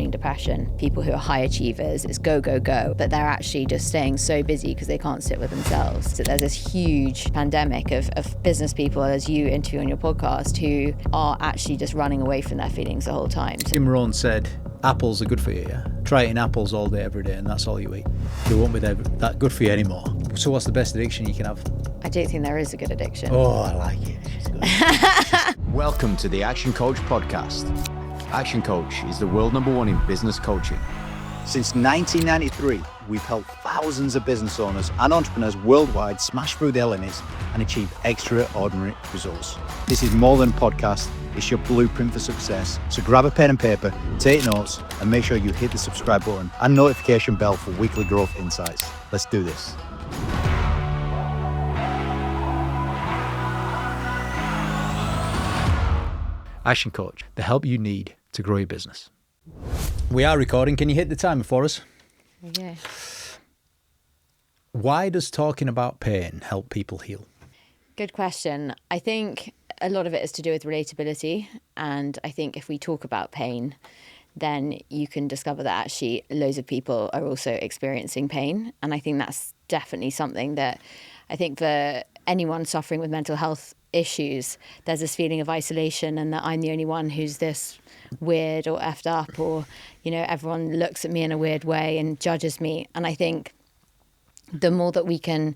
functioning depression. People who are high achievers, it's go, go, go, but they're actually just staying so busy because they can't sit with themselves. So there's this huge pandemic of business people, as you interview on your podcast, who are actually just running away from their feelings the whole time. Jim Rohn said, apples are good for you, yeah? Try eating apples all day, every day, and that's all you eat. They won't be that good for you anymore. So what's the best addiction you can have? I don't think there is a good addiction. Oh, I like it. She's good. Welcome to the ActionCOACH podcast. ActionCOACH is the world #1 in business coaching. Since 1993, we've helped thousands of business owners and entrepreneurs worldwide smash through their limits and achieve extraordinary results. This is more than a podcast, it's your blueprint for success. So grab a pen and paper, take notes, and make sure you hit the subscribe button and notification bell for weekly growth insights. Let's do this. ActionCOACH, the help you need to grow your business. We are recording. Can you hit the timer for us? Yeah. Why does talking about pain help people heal? Good question. I think a lot of it is to do with relatability. And I think if we talk about pain, then you can discover that actually loads of people are also experiencing pain. And I think that's definitely something that I think for anyone suffering with mental health issues, there's this feeling of isolation and that I'm the only one who's this weird or effed up, or, you know, everyone looks at me in a weird way and judges me. And I think the more that we can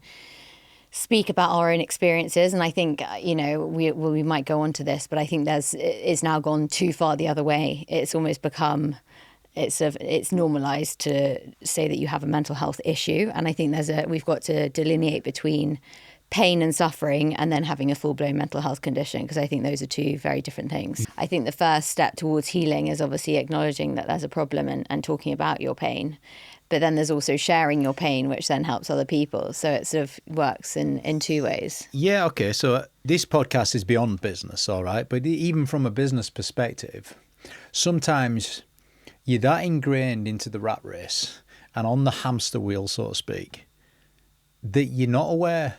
speak about our own experiences, and I think, you know, we might go on to this, but I think it's now gone too far the other way. It's almost become, it's normalized to say that you have a mental health issue. And I think we've got to delineate between pain and suffering and then having a full-blown mental health condition, because I think those are two very different things. I think the first step towards healing is obviously acknowledging that there's a problem and talking about your pain. But then there's also sharing your pain, which then helps other people. So it sort of works in two ways. Yeah, okay. So this podcast is beyond business, all right? But even from a business perspective, sometimes you're that ingrained into the rat race and on the hamster wheel, so to speak, that you're not aware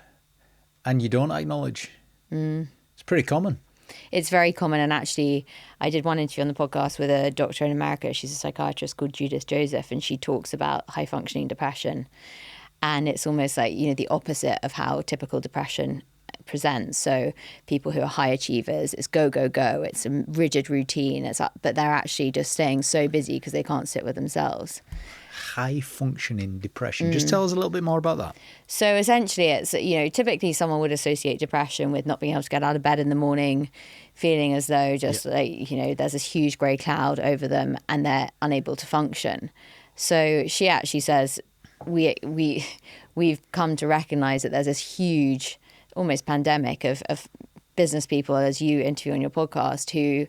and you don't acknowledge. It's pretty common. It's very common. And actually, I did one interview on the podcast with a doctor in America. She's a psychiatrist called Judith Joseph, and she talks about high functioning depression. And it's almost like, you know, the opposite of how typical depression presents. So people who are high achievers, it's go, go, go. It's a rigid routine. But they're actually just staying so busy because they can't sit with themselves. High functioning depression. Just tell us a little bit more about that. So essentially it's, you know, typically someone would associate depression with not being able to get out of bed in the morning, feeling as though like, you know, there's this huge grey cloud over them and they're unable to function. So she actually says we've come to recognize that there's this huge, almost pandemic of business people, as you interview on your podcast, who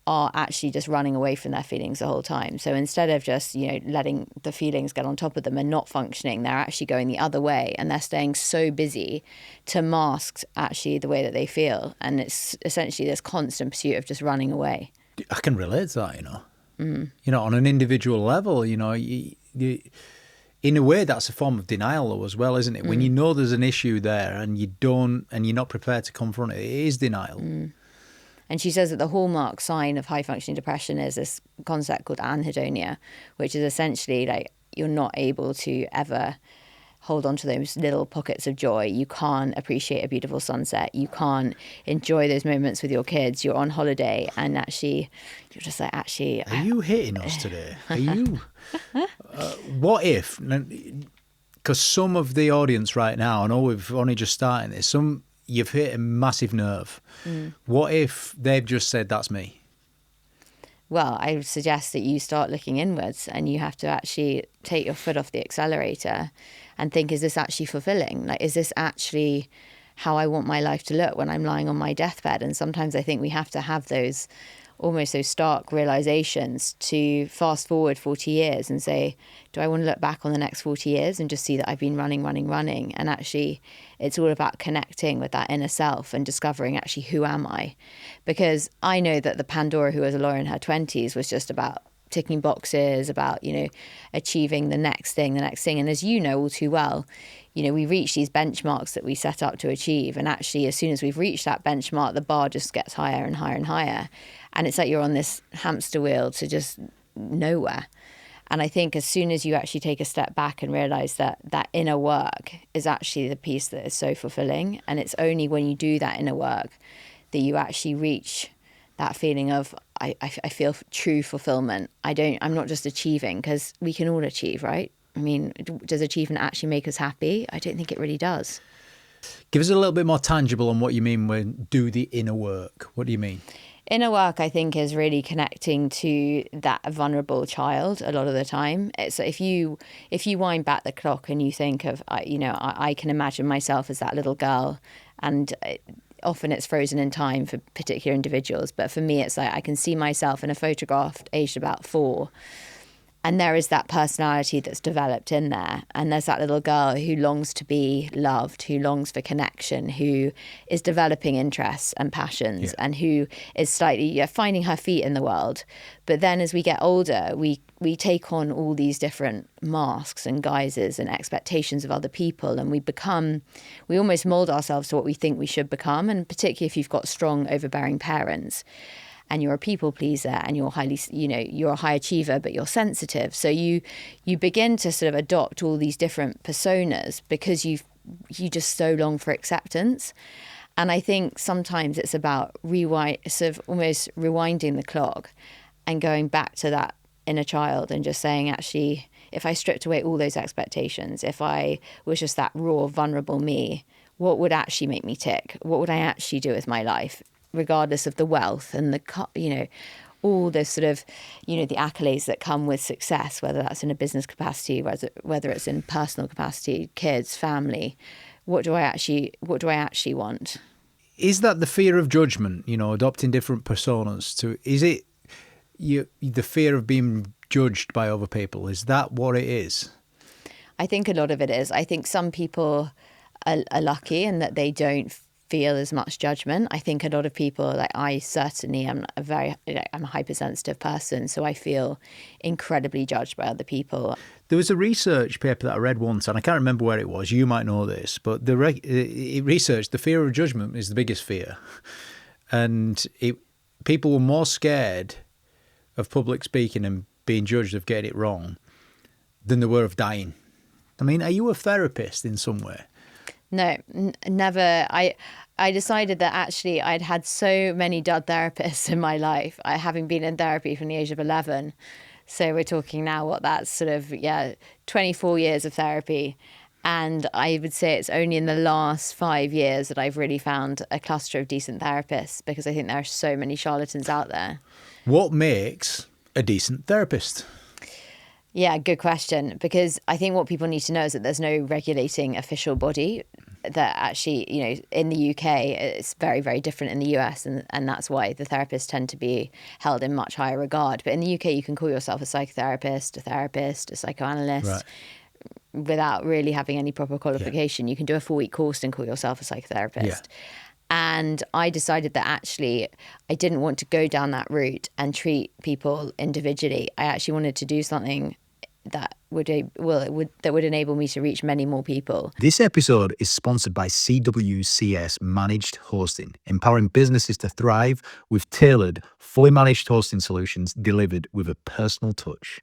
are actually just running away from their feelings the whole time. So instead of just, you know, letting the feelings get on top of them and not functioning, they're actually going the other way and they're staying so busy to mask actually the way that they feel. And it's essentially this constant pursuit of just running away. I can relate to that, you know. You know, on an individual level, you know, you, in a way that's a form of denial though as well, isn't it? When you know there's an issue there and you're not prepared to confront it, it is denial. And she says that the hallmark sign of high-functioning depression is this concept called anhedonia, which is essentially like you're not able to ever hold on to those little pockets of joy. You can't appreciate a beautiful sunset. You can't enjoy those moments with your kids. You're on holiday and actually you're just like, actually... Are you hitting us today? Are you... what if... Because some of the audience right now, I know we've only just started this, you've hit a massive nerve. What if they've just said, that's me? Well, I would suggest that you start looking inwards and you have to actually take your foot off the accelerator and think, is this actually fulfilling? Like, is this actually how I want my life to look when I'm lying on my deathbed? And sometimes I think we have to have those almost those stark realizations to fast forward 40 years and say, do I want to look back on the next 40 years and just see that I've been running? And actually it's all about connecting with that inner self and discovering actually who am I? Because I know that the Pandora who was a lawyer in her 20s was just about ticking boxes, about, you know, achieving the next thing. And as you know all too well, you know, we reach these benchmarks that we set up to achieve. And actually, as soon as we've reached that benchmark, the bar just gets higher and higher and higher. And it's like you're on this hamster wheel to just nowhere. And I think as soon as you actually take a step back and realize that that inner work is actually the piece that is so fulfilling, and it's only when you do that inner work that you actually reach that feeling of I feel true fulfillment. I'm not just achieving, because we can all achieve, right? I mean, does achievement actually make us happy? I don't think it really does. Give us a little bit more tangible on what you mean when do the inner work. What do you mean? Inner work, I think, is really connecting to that vulnerable child a lot of the time. It's if you wind back the clock and you think of, I can imagine myself as that little girl, and often it's frozen in time for particular individuals. But for me, it's like I can see myself in a photograph aged about 4. And there is that personality that's developed in there. And there's that little girl who longs to be loved, who longs for connection, who is developing interests and passions, and who is slightly finding her feet in the world. But then as we get older, we take on all these different masks and guises and expectations of other people. And we almost mold ourselves to what we think we should become. And particularly if you've got strong, overbearing parents, and you're a people pleaser, and you're you're a high achiever, but you're sensitive. So you begin to sort of adopt all these different personas because you just so long for acceptance. And I think sometimes it's about almost rewinding the clock and going back to that inner child and just saying, actually, if I stripped away all those expectations, if I was just that raw, vulnerable me, what would actually make me tick? What would I actually do with my life? Regardless of the wealth and all the sort of, the accolades that come with success, whether that's in a business capacity, whether it's in personal capacity, kids, family, what do I actually want? Is that the fear of judgment, adopting different personas is it the fear of being judged by other people? Is that what it is? I think a lot of it is. I think some people are lucky in that they don't feel as much judgment. I think a lot of people, like I certainly am I'm a hypersensitive person, so I feel incredibly judged by other people. There was a research paper that I read once, and I can't remember where it was. You might know this, but it researched the fear of judgment is the biggest fear, and people were more scared of public speaking and being judged of getting it wrong than they were of dying. I mean, are you a therapist in some way? No, never. I decided that actually I'd had so many dud therapists in my life, having been in therapy from the age of 11. So we're talking now, that's sort of, 24 years of therapy. And I would say it's only in the last 5 years that I've really found a cluster of decent therapists, because I think there are so many charlatans out there. What makes a decent therapist? Yeah, good question. Because I think what people need to know is that there's no regulating official body that actually, in the UK, it's very, very different in the US. And that's why the therapists tend to be held in much higher regard. But in the UK, you can call yourself a psychotherapist, a therapist, a psychoanalyst. Right. Without really having any proper qualification. You can do a 4-week course and call yourself a psychotherapist. Yeah. And I decided that actually I didn't want to go down that route and treat people individually. I actually wanted to do something that would enable me to reach many more people. This episode is sponsored by CWCS Managed Hosting, empowering businesses to thrive with tailored, fully managed hosting solutions delivered with a personal touch.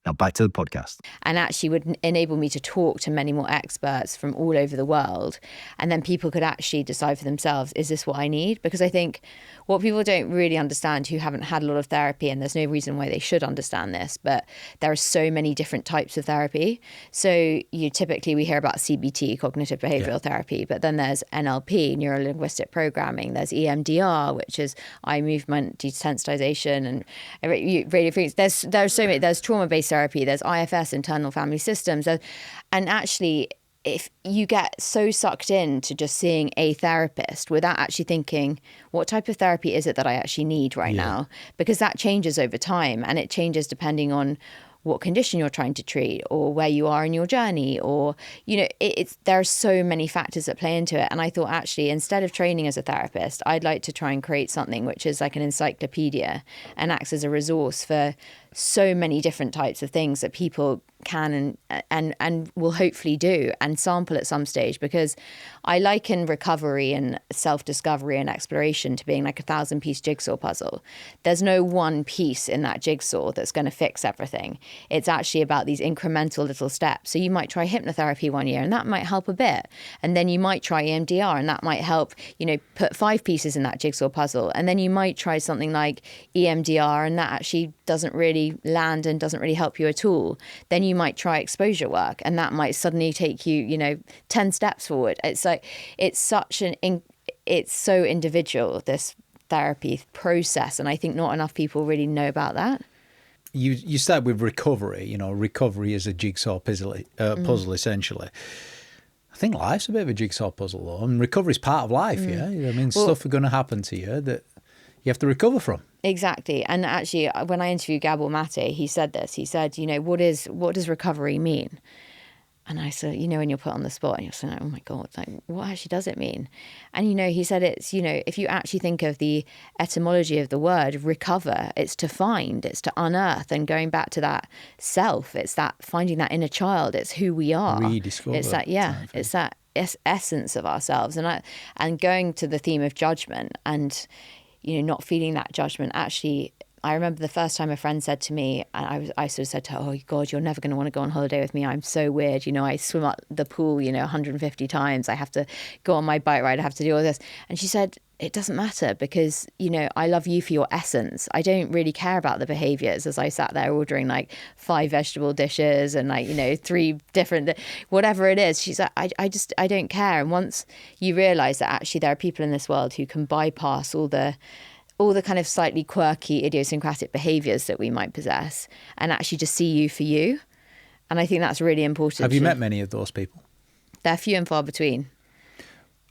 Now back to the podcast. And actually would enable me to talk to many more experts from all over the world. And then people could actually decide for themselves, is this what I need? Because I think what people don't really understand who haven't had a lot of therapy, and there's no reason why they should understand this, but there are so many different types of therapy. So typically we hear about CBT, cognitive behavioral therapy, but then there's NLP, neuro-linguistic programming. There's EMDR, which is eye movement desensitization and radio frequency. There's so many. There's trauma-based therapy, there's IFS, internal family systems. And actually, if you get so sucked in to just seeing a therapist without actually thinking, what type of therapy is it that I actually need right now? Because that changes over time, and it changes depending on what condition you're trying to treat or where you are in your journey, or there are so many factors that play into it. And I thought, actually, instead of training as a therapist, I'd like to try and create something which is like an encyclopedia and acts as a resource for so many different types of things that people can and will hopefully do and sample at some stage, because I liken recovery and self-discovery and exploration to being like a 1,000-piece jigsaw puzzle. There's no one piece in that jigsaw that's going to fix everything. It's actually about these incremental little steps. So you might try hypnotherapy one year and that might help a bit. And then you might try EMDR and that might help, put 5 pieces in that jigsaw puzzle. And then you might try something like EMDR and that actually doesn't really land and doesn't really help you at all. Then you might try exposure work and that might suddenly take you, 10 steps forward. It's like, it's so individual, this therapy process. And I think not enough people really know about that. You start with recovery. Recovery is a jigsaw puzzle essentially. I think life's a bit of a jigsaw puzzle though, and recovery's part of life. Yeah, I mean, stuff are going to happen to you that you have to recover from. Exactly. And actually, when I interviewed Gabor Mate, he said this. He said, what does recovery mean? And I said, when you're put on the spot and you're saying, oh my God, like, what actually does it mean? And, he said it's, if you actually think of the etymology of the word recover, it's to find, it's to unearth, and going back to that self, it's that finding that inner child, it's who we are. Rediscover. It's that, it's that essence of ourselves. And going to the theme of judgment and, not feeling that judgment. Actually, I remember the first time a friend said to me, and I sort of said to her, oh God, you're never going to want to go on holiday with me. I'm so weird. I swim up the pool, 150 times. I have to go on my bike ride. I have to do all this. And she said, it doesn't matter because, I love you for your essence. I don't really care about the behaviors. As I sat there ordering like 5 vegetable dishes and 3 different, whatever it is. She's like, I don't care. And once you realize that actually there are people in this world who can bypass all the kind of slightly quirky, idiosyncratic behaviours that we might possess and actually just see you for you. And I think that's really important. Have you met many of those people? They're few and far between.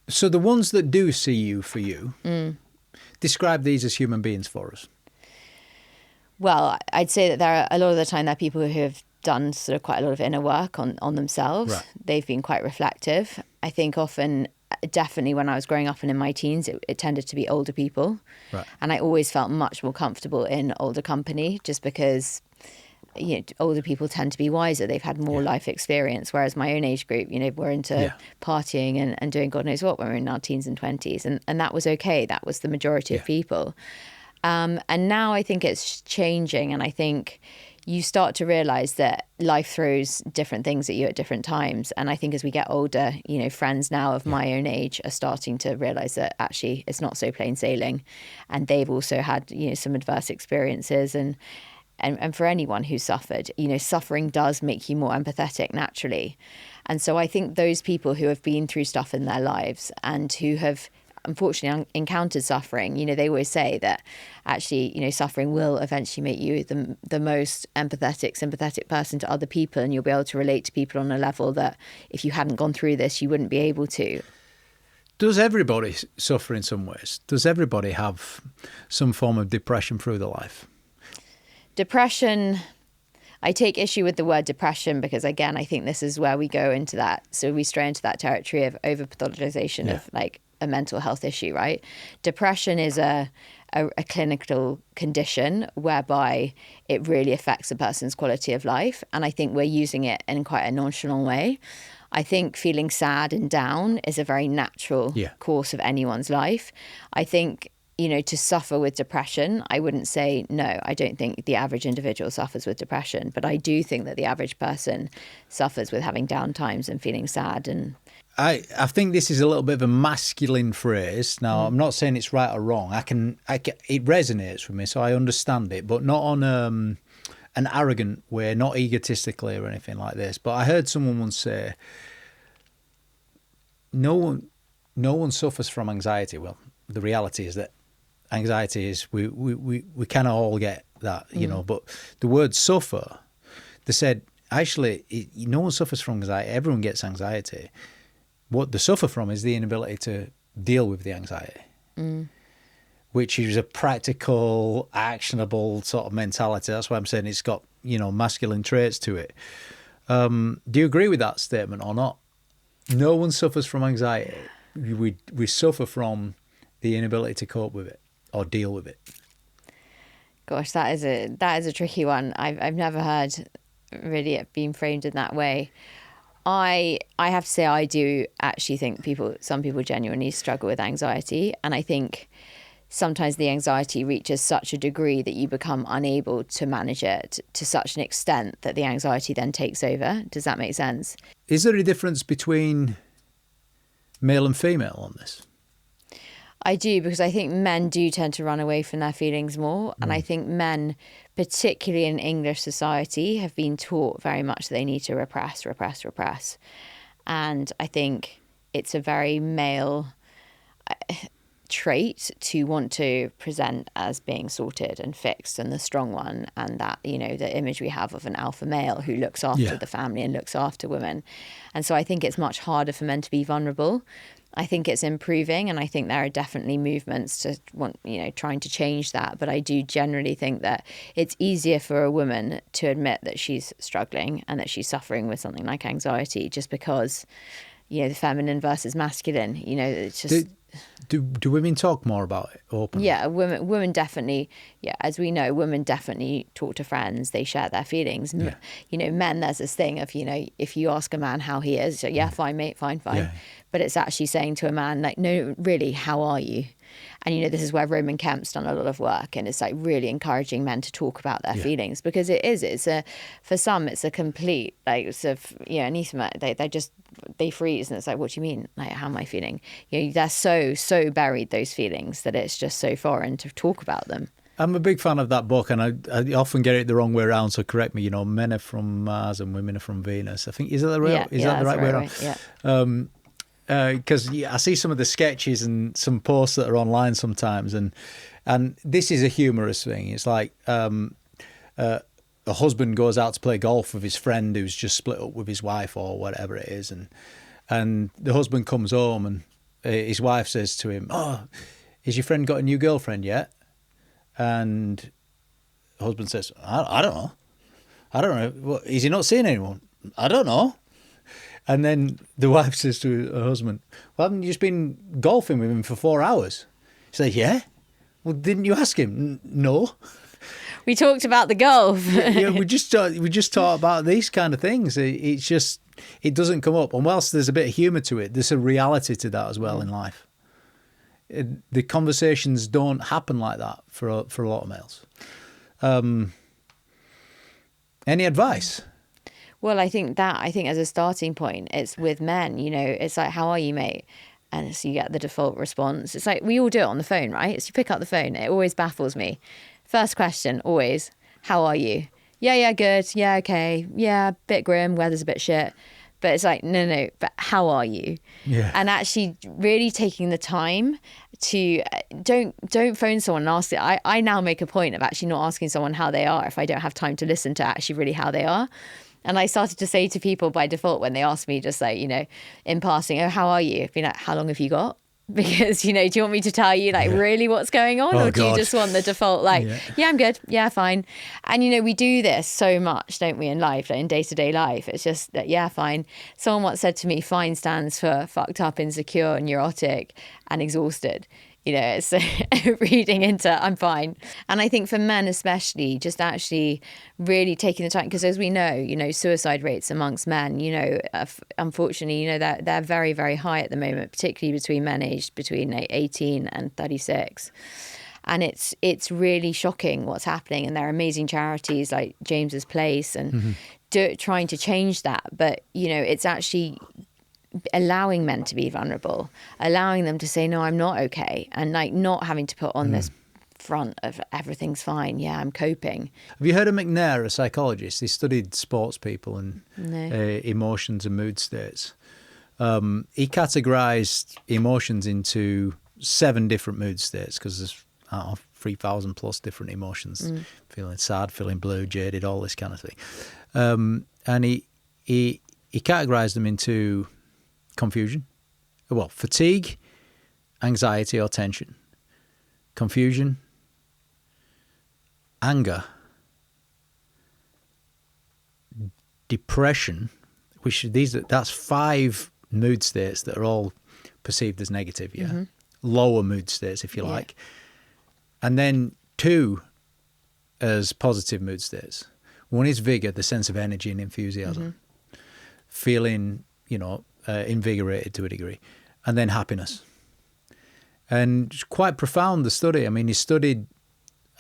So the ones that do see you for you, describe these as human beings for us. Well, I'd say that there are a lot of the time there are people who have done sort of quite a lot of inner work on themselves. Right. They've been quite reflective. I think often, definitely when I was growing up and in my teens, it tended to be older people. Right. And I always felt much more comfortable in older company just because older people tend to be wiser. They've had more life experience, whereas my own age group, we're into partying and doing God knows what when we're in our teens and 20s. And that was okay. That was the majority of people. And now I think it's changing. And I think you start to realize that life throws different things at you at different times. And I think as we get older, friends now of my own age are starting to realize that actually it's not so plain sailing. And they've also had, some adverse experiences. And for anyone who's suffered, suffering does make you more empathetic naturally. And so I think those people who have been through stuff in their lives and who have unfortunately encountered suffering, they always say that actually, suffering will eventually make you the most sympathetic person to other people, and you'll be able to relate to people on a level that if you hadn't gone through this, you wouldn't be able to. Does everybody suffer in some ways? Does everybody have some form of depression through their life? Depression, I take issue with the word depression because, again, I think this is where we go into that. So we stray into that territory of over-pathologization of like a mental health issue, right? Depression is a clinical condition whereby it really affects a person's quality of life. And I think we're using it in quite a nonchalant way. I think feeling sad and down is a very natural course of anyone's life. I think, to suffer with depression, I wouldn't say, no, I don't think the average individual suffers with depression. But I do think that the average person suffers with having down times and feeling sad. And I think this is a little bit of a masculine phrase. Now, I'm not saying it's right or wrong. It resonates with me, so I understand it, but not on an arrogant way, not egotistically or anything like this. But I heard someone once say, no one suffers from anxiety. Well, the reality is that anxiety is we kind of all get that, but the word suffer, they said, actually, no one suffers from anxiety. Everyone gets anxiety. What they suffer from is the inability to deal with the anxiety, which is a practical, actionable sort of mentality. That's why I'm saying it's got, masculine traits to it. Do you agree with that statement or not? No one suffers from anxiety. We suffer from the inability to cope with it or deal with it. Gosh, that is a tricky one. I've never heard really been framed in that way. I have to say, I do actually think some people genuinely struggle with anxiety, and I think sometimes the anxiety reaches such a degree that you become unable to manage it to such an extent that the anxiety then takes over. Does that make sense? Is there a difference between male and female on this? I do, because I think men do tend to run away from their feelings more. And I think men, particularly in English society, have been taught very much that they need to repress. And I think it's a very male trait to want to present as being sorted and fixed and the strong one, and that, you know, the image we have of an alpha male who looks after the family and looks after women. And so I think it's much harder for men to be vulnerable. I think it's improving, and I think there are definitely movements to trying to change that. But I do generally think that it's easier for a woman to admit that she's struggling and that she's suffering with something like anxiety, just because, you know, the feminine versus masculine, you know, it's just... Do women talk more about it openly? Yeah, women definitely, as we know, women definitely talk to friends, they share their feelings. Yeah. You know, men, there's this thing of, you know, if you ask a man how he is, so, yeah, fine, mate, fine. Yeah. But it's actually saying to a man, like, no, really, how are you? And, you know, this is where Roman Kemp's done a lot of work, and it's like really encouraging men to talk about their feelings, because for some, it's a complete, like, sort of, anathema. They freeze, and it's like, what do you mean? Like, how am I feeling? You know, they're so buried, those feelings, that it's just so foreign to talk about them. I'm a big fan of that book, and I often get it the wrong way around, so correct me. You know, men are from Mars and women are from Venus. I think, is that the right way around? Yeah. Because I see some of the sketches and some posts that are online sometimes, and this is a humorous thing. It's like a husband goes out to play golf with his friend who's just split up with his wife or whatever it is, and the husband comes home and his wife says to him, "Oh, has your friend got a new girlfriend yet?" And the husband says, I don't know. What, is he not seeing anyone? I don't know. And then the wife says to her husband, "Well, haven't you just been golfing with him for 4 hours?" He says, "Yeah." "Well, didn't you ask him?" "No." We talked about the golf. we just talk about these kind of things. It's just, it doesn't come up. And whilst there's a bit of humour to it, there's a reality to that as well in life. The conversations don't happen like that for a lot of males. Any advice? Well, I think as a starting point, it's with men, you know, it's like, how are you, mate? And so you get the default response. It's like, we all do it on the phone, right? So you pick up the phone. It always baffles me. First question, always, how are you? Yeah, good. Yeah, okay. Yeah, bit grim. Weather's a bit shit. But it's like, no, but how are you? Yeah. And actually really taking the time to don't phone someone and ask it. I now make a point of actually not asking someone how they are if I don't have time to listen to actually really how they are. And I started to say to people by default when they ask me, just like, you know, in passing, "Oh, how are you?" I'd be like, "How long have you got?" Because, you know, do you want me to tell you like really what's going on? Or do you just want the default like, yeah, I'm good. Yeah, fine. And, you know, we do this so much, don't we, in life, like in day-to-day life. It's just that, yeah, fine. Someone once said to me, fine stands for fucked up, insecure, neurotic and exhausted. You know, it's reading into I'm fine. And I think for men especially, just actually really taking the time, because as we know, you know, suicide rates amongst men, you know, unfortunately, you know, they're very, very high at the moment, particularly between men aged between 18 and 36. And it's really shocking what's happening. And there are amazing charities like James's Place and trying to change that. But, you know, it's actually allowing men to be vulnerable, allowing them to say, no, I'm not okay. And like not having to put on this front of everything's fine. Yeah, I'm coping. Have you heard of McNair, a psychologist? He studied sports people and emotions and mood states. He categorized emotions into 7 different mood states because there's 3,000 plus different emotions. Feeling sad, feeling blue, jaded, all this kind of thing. And he categorized them into confusion, fatigue, anxiety or tension, confusion, anger, depression, that's 5 mood states that are all perceived as negative, lower mood states, if you like, and then 2 as positive mood states. One is vigor, the sense of energy and enthusiasm, feeling, invigorated to a degree, and then happiness. And it's quite profound, the study. I mean, he studied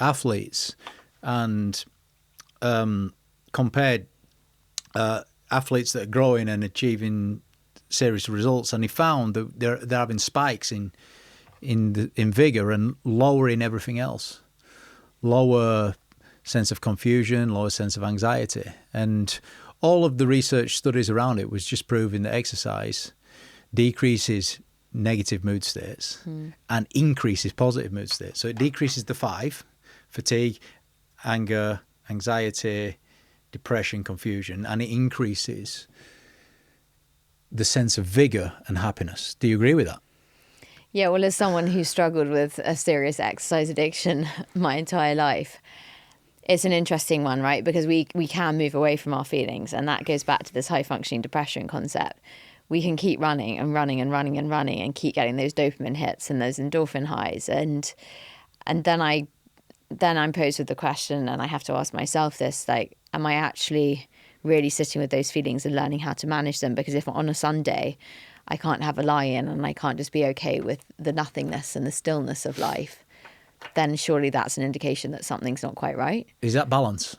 athletes and compared athletes that are growing and achieving serious results, and he found that they're having spikes in vigor and lowering everything else, lower sense of confusion, lower sense of anxiety, and all of the research studies around it was just proving that exercise decreases negative mood states and increases positive mood states. So it decreases the 5: fatigue, anger, anxiety, depression, confusion, and it increases the sense of vigor and happiness. Do you agree with that? Yeah, well, as someone who struggled with a serious exercise addiction my entire life, it's an interesting one, right? Because we can move away from our feelings, and that goes back to this high functioning depression concept. We can keep running and running and running and running and keep getting those dopamine hits and those endorphin highs, and then I'm posed with the question, and I have to ask myself this, like, am I actually really sitting with those feelings and learning how to manage them? Because if on a Sunday I can't have a lie-in and I can't just be okay with the nothingness and the stillness of life, then surely that's an indication that something's not quite right. Is that balance?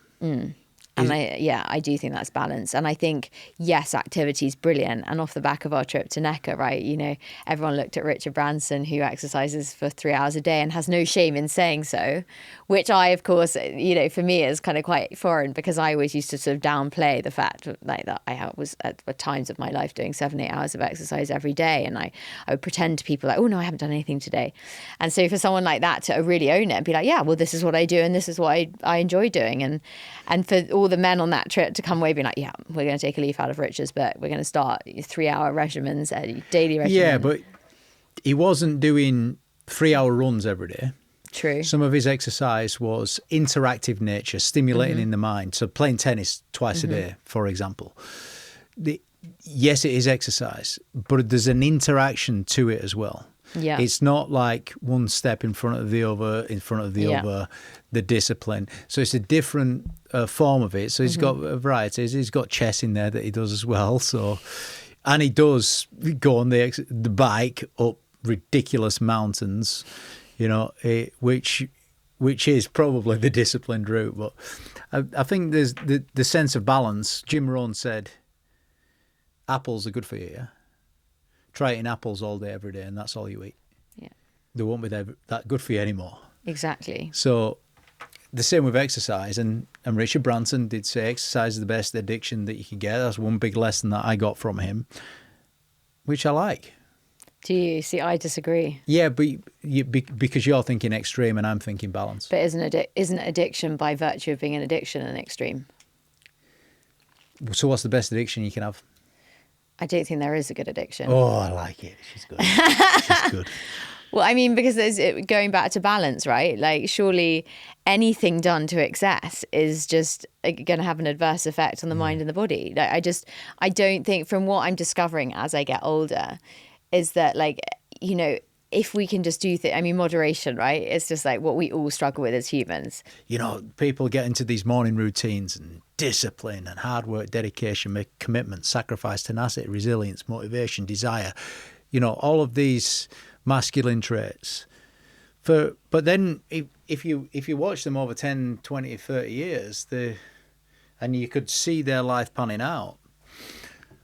And I do think that's balance. And I think, yes, activity is brilliant. And off the back of our trip to Necker, right, everyone looked at Richard Branson, who exercises for 3 hours a day and has no shame in saying so, which I, of course, for me is kind of quite foreign, because I always used to sort of downplay the fact like that I was at times of my life doing 7-8 hours of exercise every day. And I would pretend to people like, oh, no, I haven't done anything today. And so for someone like that to really own it and be like, yeah, well, this is what I do and this is what I enjoy doing. And for all the men on that trip to come away being like, yeah, we're going to take a leaf out of Richard's, but we're going to start 3-hour regimens, daily regimens. Yeah, but he wasn't doing 3-hour runs every day. True. Some of his exercise was interactive nature, stimulating in the mind. So playing tennis twice a day, for example. Yes, it is exercise, but there's an interaction to it as well. Yeah. It's not like one step in front of the other, the discipline. So it's a different form of it. So he's got varieties. He's got chess in there that he does as well. So, and he does go on the bike up ridiculous mountains, which is probably the disciplined route. But I think there's the sense of balance. Jim Rohn said, apples are good for you, yeah? Try eating apples all day, every day, and that's all you eat. Yeah. They won't be that good for you anymore. Exactly. So the same with exercise. And Richard Branson did say exercise is the best addiction that you can get. That's one big lesson that I got from him, which I like. Do you? See, I disagree. Yeah, but because you're thinking extreme and I'm thinking balance. But isn't addiction by virtue of being an addiction an extreme? So what's the best addiction you can have? I don't think there is a good addiction. Oh, I like it. She's good. She's good. Well, I mean, because going back to balance, right? Like, surely anything done to excess is just going to have an adverse effect on the mind and the body. Like, I don't think, from what I'm discovering as I get older, is that, like, if we can just do things, I mean, moderation, right? It's just like what we all struggle with as humans. People get into these morning routines and discipline and hard work, dedication, make commitment, sacrifice, tenacity, resilience, motivation, desire, all of these masculine traits. But then if you watch them over 10, 20, 30 years, and you could see their life panning out,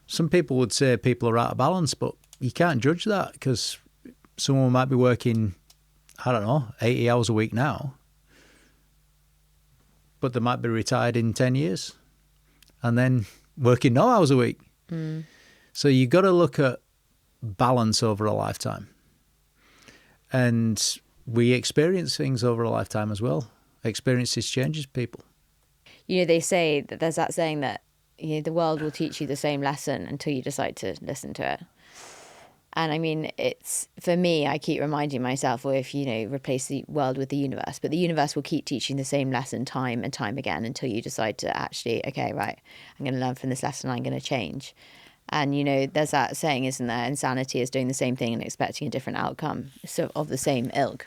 some people would say people are out of balance, but you can't judge that, because someone might be working, 80 hours a week now, but they might be retired in 10 years and then working no hours a week. So you got to look at balance over a lifetime. And we experience things over a lifetime as well. Experiences changes people. They say that there's that saying that the world will teach you the same lesson until you decide to listen to it. And I mean, it's, for me, I keep reminding myself, well, if replace the world with the universe, but the universe will keep teaching the same lesson time and time again until you decide to actually, okay, right, I'm going to learn from this lesson, I'm going to change. And, there's that saying, isn't there? Insanity is doing the same thing and expecting a different outcome, so of the same ilk.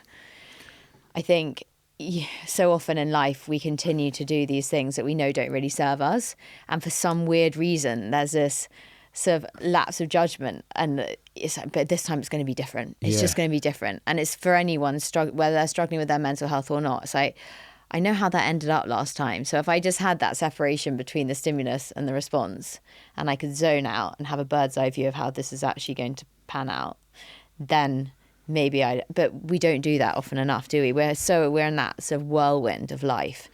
I think so often in life we continue to do these things that we know don't really serve us, and for some weird reason there's this sort of lapse of judgment, and it's like, but this time it's going to be different. It's just going to be different, and it's for anyone whether they're struggling with their mental health or not. It's like, I know how that ended up last time, so if I just had that separation between the stimulus and the response, and I could zone out and have a bird's eye view of how this is actually going to pan out, then maybe but we don't do that often enough, do we? We're in that sort of whirlwind of life.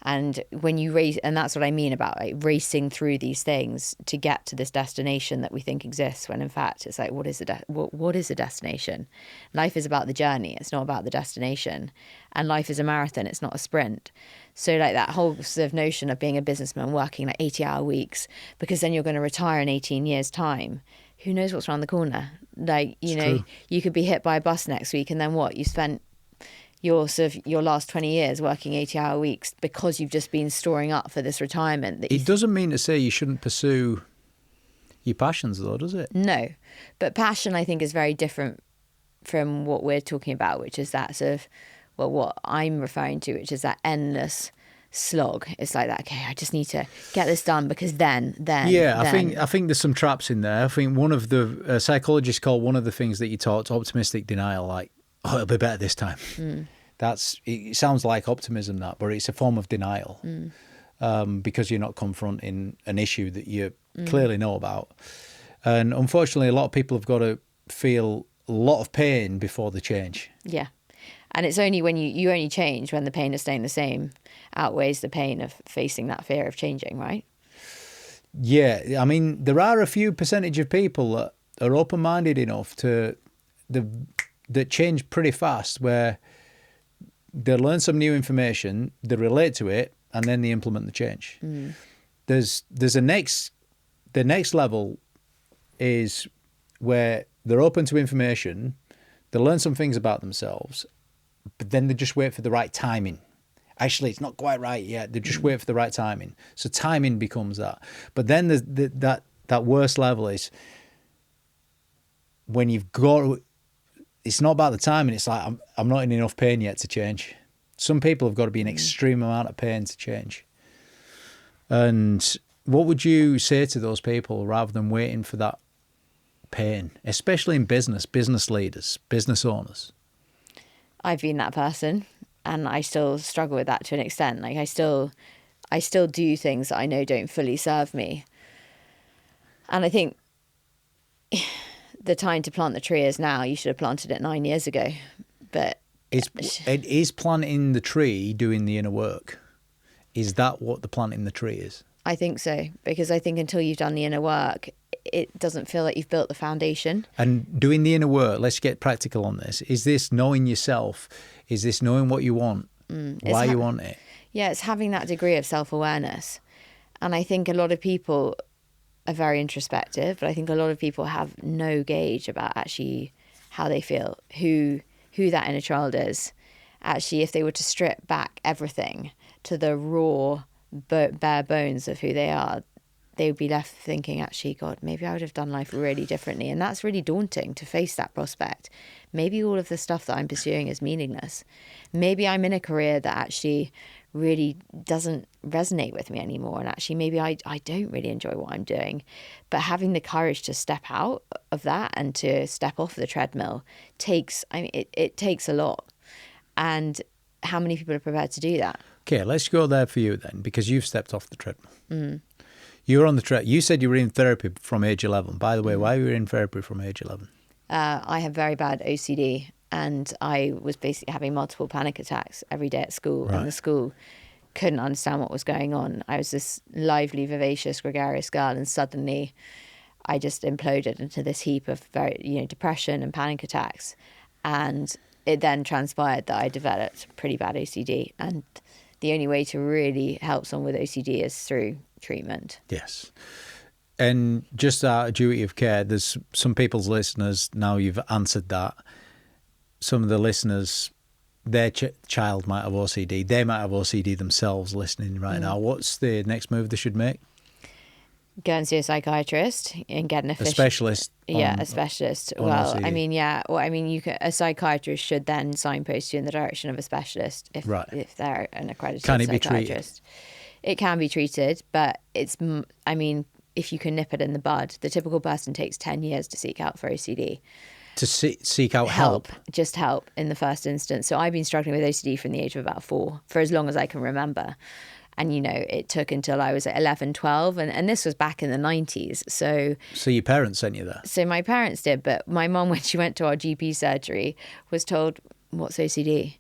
And when you race, and that's what I mean about like racing through these things to get to this destination that we think exists, when in fact it's like, what is a destination? Life is about the journey. It's not about the destination. And life is a marathon. It's not a sprint. So like that whole sort of notion of being a businessman working like 80-hour weeks, because then you're going to retire in 18 years' time. Who knows what's around the corner? Like, True. you could be hit by a bus next week, and then what? You spent your last 20 years working 80-hour weeks because you've just been storing up for this retirement. It doesn't mean to say you shouldn't pursue your passions, though, does it? No, but passion, I think, is very different from what we're talking about, which is that sort of, well, what I'm referring to, which is that endless slog. It's like that, okay, I just need to get this done because then. I think there's some traps in there. I think one of the psychologists called one of the things that you taught optimistic denial, like, oh, it'll be better this time. It sounds like optimism, that, but it's a form of denial because you're not confronting an issue that you clearly know about. And unfortunately, a lot of people have got to feel a lot of pain before they change. Yeah. And it's only when you only change when the pain of staying the same outweighs the pain of facing that fear of changing, right? Yeah. I mean, there are a few percentage of people that are open-minded enough that change pretty fast, where they learn some new information, they relate to it, and then they implement the change. There's the next level is where they're open to information, they learn some things about themselves, but then they just wait for the right timing. Actually, it's not quite right yet. They just wait for the right timing. So timing becomes that. But then that worst level is when you've got. It's not about the timing. It's like, I'm not in enough pain yet to change. Some people have got to be in extreme amount of pain to change. And what would you say to those people rather than waiting for that pain, especially in business leaders, business owners? I've been that person, and I still struggle with that to an extent. Like I still do things that I know don't fully serve me. And I think the time to plant the tree is now. You should have planted it 9 years ago. But it is planting the tree doing the inner work. Is that what the planting the tree is? I think so, because I think until you've done the inner work, it doesn't feel like you've built the foundation. And doing the inner work, let's get practical on this. Is this knowing yourself? Is this knowing what you want? Why you want it? Yeah, it's having that degree of self-awareness. And I think a lot of people are very introspective, but I think a lot of people have no gauge about actually how they feel, who that inner child is. Actually, if they were to strip back everything to the raw, bare bones of who they are, they would be left thinking, actually, God, maybe I would have done life really differently. And that's really daunting to face that prospect. Maybe all of the stuff that I'm pursuing is meaningless. Maybe I'm in a career that actually really doesn't resonate with me anymore. And actually, maybe I don't really enjoy what I'm doing. But having the courage to step out of that and to step off the treadmill takes a lot. And how many people are prepared to do that? Okay, let's go there for you then, because you've stepped off the treadmill. You were on the treadmill. You said you were in therapy from age 11. By the way, why were you in therapy from age 11? I have very bad OCD, and I was basically having multiple panic attacks every day at school. Right. And the school couldn't understand what was going on. I was this lively, vivacious, gregarious girl, and suddenly I just imploded into this heap of depression and panic attacks. And it then transpired that I developed pretty bad OCD, and the only way to really help someone with OCD is through treatment. Yes. And just out of duty of care, there's some people's listeners, now you've answered that, some of the listeners, their child might have OCD. They might have OCD themselves listening right now. What's the next move they should make? go and see a psychiatrist and get an A specialist. a specialist. Well, OCD. I mean, yeah. Well, I mean, a psychiatrist should then signpost you in the direction of a specialist if they're an accredited Can it be psychiatrist. It can be treated, but I mean, if you can nip it in the bud, the typical person takes 10 years to seek out for OCD. To seek out help. Just help in the first instance. So I've been struggling with OCD from the age of about 4 for as long as I can remember. And, it took until I was 11, 12. And this was back in the 90s. So your parents sent you there? So my parents did. But my mom, when she went to our GP surgery, was told, what's OCD?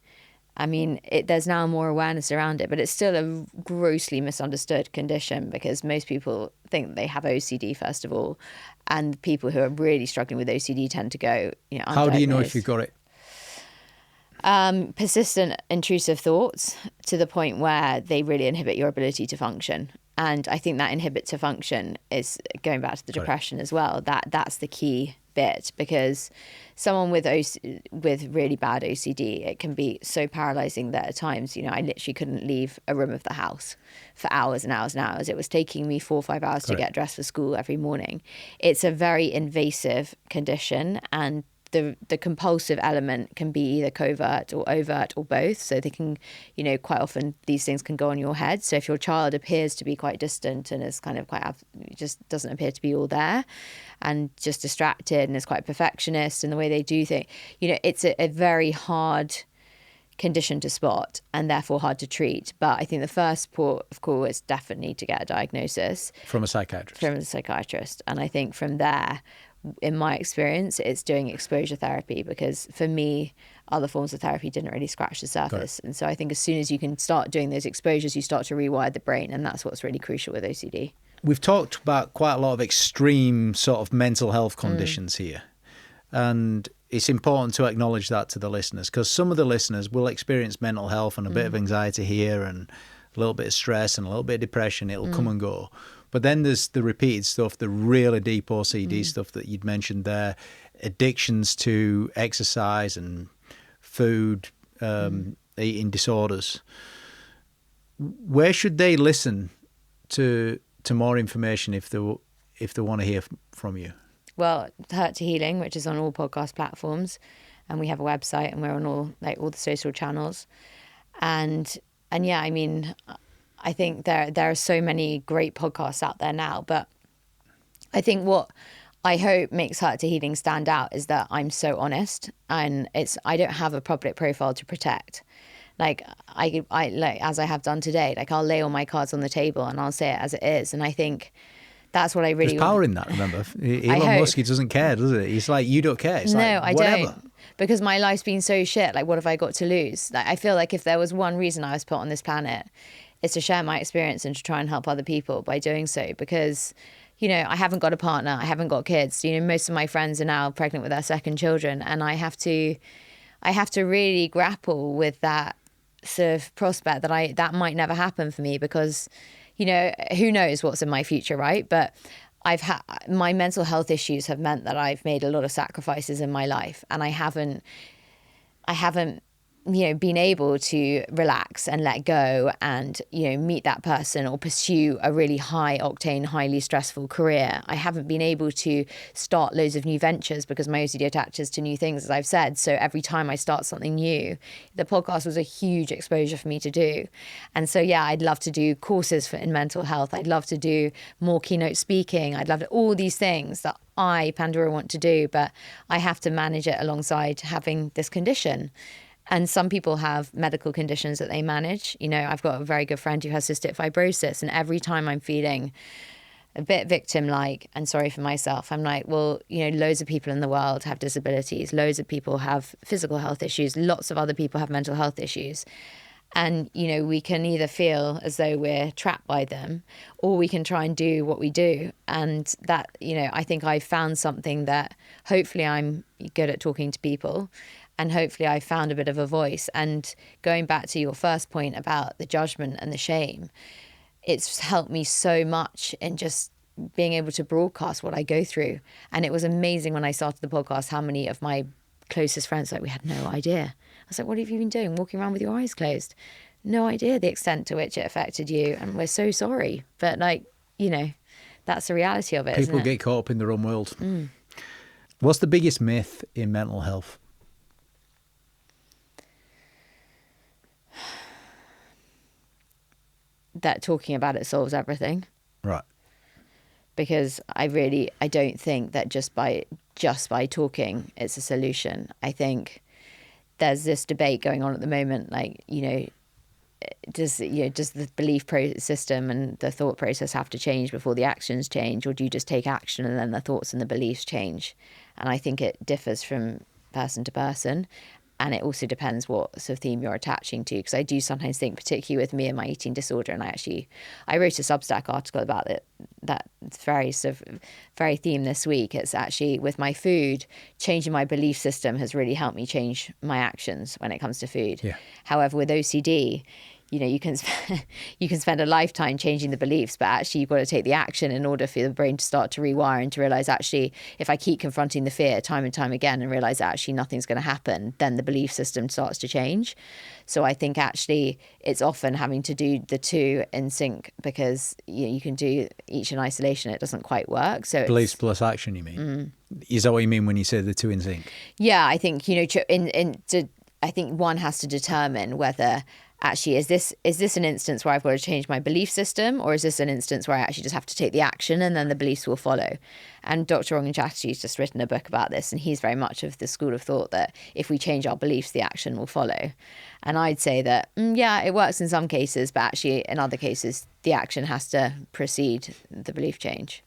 I mean, there's now more awareness around it, but it's still a grossly misunderstood condition because most people think they have OCD, first of all. And people who are really struggling with OCD tend to go, How do you know if you've got it? Persistent intrusive thoughts to the point where they really inhibit your ability to function. And I think that inhibit to function is going back to the depression as well. That's the key bit, because someone with really bad OCD, it can be so paralyzing that at times, I literally couldn't leave a room of the house for hours and hours and hours. It was taking me 4 or 5 hours to get dressed for school every morning. It's a very invasive condition, and the compulsive element can be either covert or overt or both. So they can, quite often these things can go on your head. So if your child appears to be quite distant and is kind of just doesn't appear to be all there and just distracted and is quite perfectionist in the way they do things, it's a very hard condition to spot and therefore hard to treat. But I think the first port of call is definitely to get a diagnosis. From a psychiatrist. And I think from there, in my experience, it's doing exposure therapy, because for me, other forms of therapy didn't really scratch the surface. And so I think as soon as you can start doing those exposures, you start to rewire the brain. And that's what's really crucial with OCD. We've talked about quite a lot of extreme sort of mental health conditions here. And it's important to acknowledge that to the listeners, because some of the listeners will experience mental health and a bit of anxiety here and a little bit of stress and a little bit of depression. It'll come and go. But then there's the repeated stuff, the really deep OCD stuff that you'd mentioned there, addictions to exercise and food, eating disorders. Where should they listen to more information if they want to hear from you? Well, Hurt to Healing, which is on all podcast platforms, and we have a website, and we're on all the social channels, and yeah, I mean, I think there are so many great podcasts out there now, but I think what I hope makes Hurt to Healing stand out is that I'm so honest, and I don't have a public profile to protect. Like I as I have done today, I'll lay all my cards on the table and I'll say it as it is, and I think that's what I really. There's power in that. Remember, Elon Musk, he doesn't care, does it? He's like, you don't care. It's I don't, because my life's been so shit. What have I got to lose? I feel like if there was one reason I was put on this planet, it's to share my experience and to try and help other people by doing so, because, I haven't got a partner, I haven't got kids. Most of my friends are now pregnant with their second children, and I have to really grapple with that sort of prospect that might never happen for me, because, who knows what's in my future, right? But my mental health issues have meant that I've made a lot of sacrifices in my life, and I haven't been able to relax and let go and, meet that person or pursue a really high octane, highly stressful career. I haven't been able to start loads of new ventures because my OCD attaches to new things, as I've said. So every time I start something new, the podcast was a huge exposure for me to do. And so, yeah, I'd love to do courses in mental health. I'd love to do more keynote speaking. I'd love to, all these things that Pandora, want to do, but I have to manage it alongside having this condition. And some people have medical conditions that they manage. I've got a very good friend who has cystic fibrosis, and every time I'm feeling a bit victim-like and sorry for myself, I'm like, well, loads of people in the world have disabilities, loads of people have physical health issues, lots of other people have mental health issues. And, we can either feel as though we're trapped by them, or we can try and do what we do. And that, I think I found something that hopefully I'm good at talking to people. And hopefully I found a bit of a voice. And going back to your first point about the judgment and the shame, it's helped me so much in just being able to broadcast what I go through. And it was amazing when I started the podcast, how many of my closest friends, we had no idea. I was like, what have you been doing? Walking around with your eyes closed? No idea the extent to which it affected you. And we're so sorry. But that's the reality of it. People isn't it? get caught up in their own world. What's the biggest myth in mental health? That talking about it solves everything. Right. Because I don't think that just by talking it's a solution. I think there's this debate going on at the moment, like, does the belief system and the thought process have to change before the actions change, or do you just take action and then the thoughts and the beliefs change? And I think it differs from person to person. And it also depends what sort of theme you're attaching to, because I do sometimes think, particularly with me and my eating disorder, and I wrote a Substack article about it, that very theme this week. It's actually with my food, changing my belief system has really helped me change my actions when it comes to food. Yeah. However, with OCD, you can spend a lifetime changing the beliefs, but actually you've got to take the action in order for the brain to start to rewire and to realize, actually, if I keep confronting the fear time and time again and realize that actually nothing's going to happen, then the belief system starts to change. So I think actually it's often having to do the two in sync, because you can do each in isolation. It doesn't quite work. So Beliefs plus action, you mean? Is that what you mean when you say the two in sync? Yeah, I think, I think one has to determine whether actually is this an instance where I've got to change my belief system, or is this an instance where I actually just have to take the action and then the beliefs will follow? And Dr. Rangan Chatterjee's just written a book about this, and he's very much of the school of thought that if we change our beliefs, the action will follow. And I'd say that, yeah, it works in some cases, but actually in other cases, the action has to precede the belief change.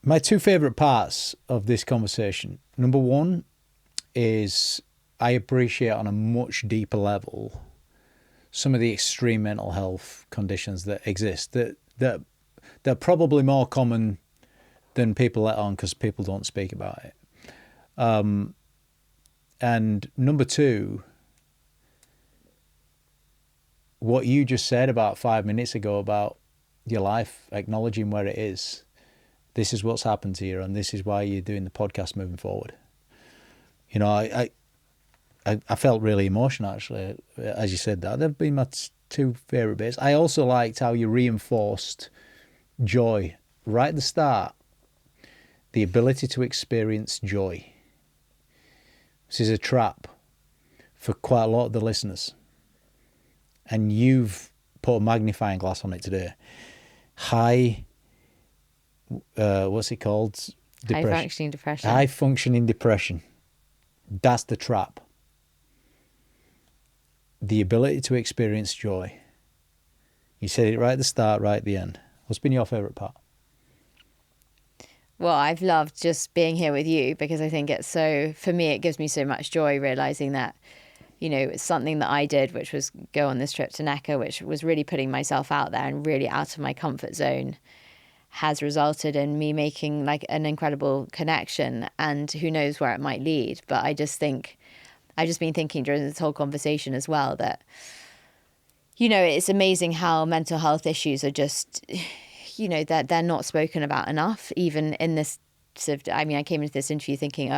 My two favourite parts of this conversation, number one is I appreciate on a much deeper level some of the extreme mental health conditions that exist, that they're probably more common than people let on because people don't speak about it. And number two, what you just said about 5 minutes ago about your life, acknowledging where it is. This is what's happened to you, and this is why you're doing the podcast moving forward. I felt really emotional, actually, as you said that. They've been my two favourite bits. I also liked how you reinforced joy right at the start, the ability to experience joy. This is a trap for quite a lot of the listeners. And you've put a magnifying glass on it today. What's it called? High-functioning depression. High-functioning depression. That's the trap. The ability to experience joy. You said it right at the start, right at the end. What's been your favourite part? Well, I've loved just being here with you, because I think for me, it gives me so much joy realising that, it's something that I did, which was go on this trip to Necker, which was really putting myself out there and really out of my comfort zone, has resulted in me making like an incredible connection, and who knows where it might lead. But I've just been thinking during this whole conversation as well that, it's amazing how mental health issues are just, that they're not spoken about enough, even in this sort of, I came into this interview thinking,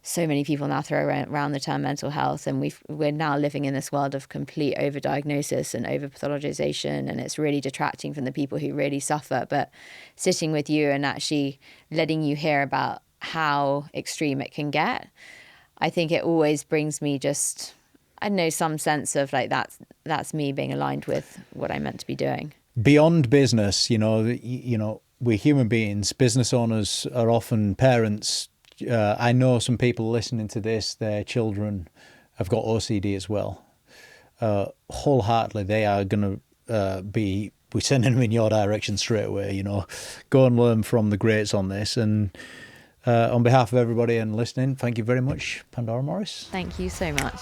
so many people now throw around the term mental health, and we're now living in this world of complete overdiagnosis and overpathologization, and it's really detracting from the people who really suffer. But sitting with you and actually letting you hear about how extreme it can get, I think it always brings me just, I don't know, some sense of like that's me being aligned with what I'm meant to be doing. Beyond business, we're human beings. Business owners are often parents. I know some people listening to this, their children have got OCD as well. Wholeheartedly, they are going to we're sending them in your direction straight away, Go and learn from the greats on this. And on behalf of everybody and listening, thank you very much, Pandora Morris. Thank you so much.